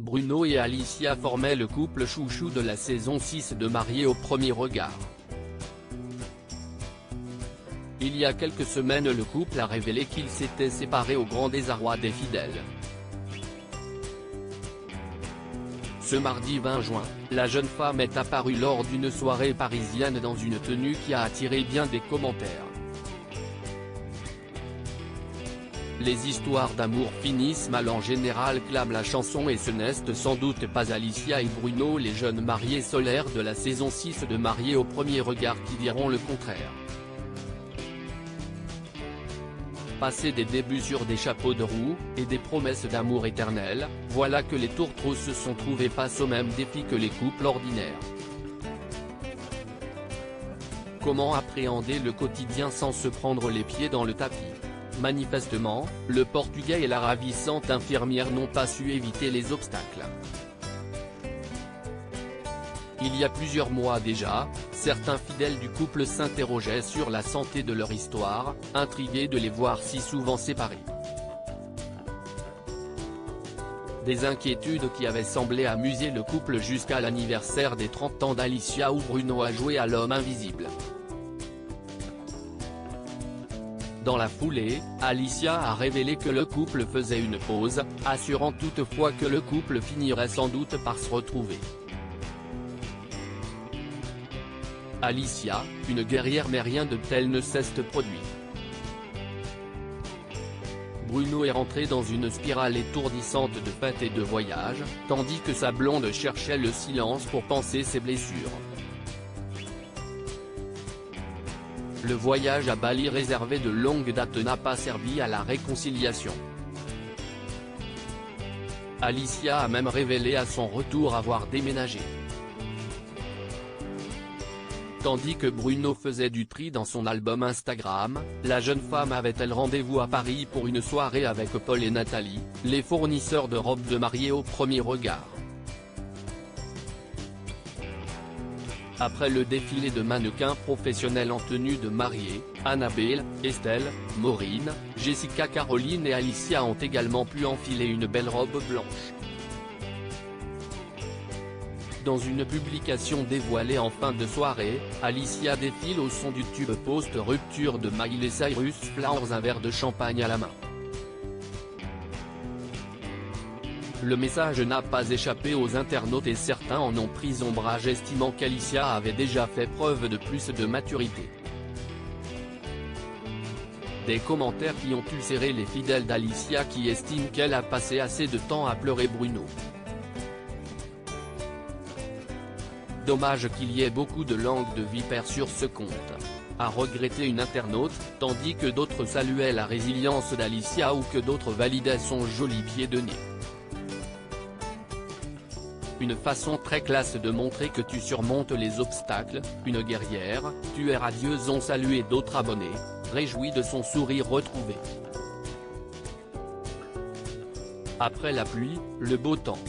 Bruno et Alicia formaient le couple chouchou de la saison 6 de Mariés au premier regard. Il y a quelques semaines, le couple a révélé qu'il s'était séparé au grand désarroi des fidèles. Ce mardi 20 juin, la jeune femme est apparue lors d'une soirée parisienne dans une tenue qui a attiré bien des commentaires. Les histoires d'amour finissent mal en général, clame la chanson, et ce n'est sans doute pas Alicia et Bruno, les jeunes mariés solaires de la saison 6 de Mariés au premier regard, qui diront le contraire. Passé des débuts sur des chapeaux de roue, et des promesses d'amour éternel, voilà que les tourtereaux se sont trouvés face au même défi que les couples ordinaires. Comment appréhender le quotidien sans se prendre les pieds dans le tapis? Manifestement, le Portugais et la ravissante infirmière n'ont pas su éviter les obstacles. Il y a plusieurs mois déjà, certains fidèles du couple s'interrogeaient sur la santé de leur histoire, intrigués de les voir si souvent séparés. Des inquiétudes qui avaient semblé amuser le couple jusqu'à l'anniversaire des 30 ans d'Alicia, où Bruno a joué à l'homme invisible. Dans la foulée, Alicia a révélé que le couple faisait une pause, assurant toutefois que le couple finirait sans doute par se retrouver. Alicia, une guerrière, mais rien de tel ne s'est produit. Bruno est rentré dans une spirale étourdissante de fêtes et de voyages, tandis que sa blonde cherchait le silence pour panser ses blessures. Le voyage à Bali réservé de longue date n'a pas servi à la réconciliation. Alicia a même révélé à son retour avoir déménagé. Tandis que Bruno faisait du tri dans son album Instagram, la jeune femme avait-elle rendez-vous à Paris pour une soirée avec Paul et Nathalie, les fournisseurs de robes de mariée au premier regard. Après le défilé de mannequins professionnels en tenue de mariée, Annabelle, Estelle, Maureen, Jessica, Caroline et Alicia ont également pu enfiler une belle robe blanche. Dans une publication dévoilée en fin de soirée, Alicia défile au son du tube post-rupture de Miley Cyrus, Flowers, un verre de champagne à la main. Le message n'a pas échappé aux internautes et certains en ont pris ombrage, estimant qu'Alicia avait déjà fait preuve de plus de maturité. Des commentaires qui ont ulcéré les fidèles d'Alicia, qui estiment qu'elle a passé assez de temps à pleurer Bruno. Dommage qu'il y ait beaucoup de langue de vipère sur ce compte, a regretté une internaute, tandis que d'autres saluaient la résilience d'Alicia ou que d'autres validaient son joli pied de nez. Une façon très classe de montrer que tu surmontes les obstacles, une guerrière, tu es radieuse, ont salué d'autres abonnés, réjouis de son sourire retrouvé. Après la pluie, le beau temps.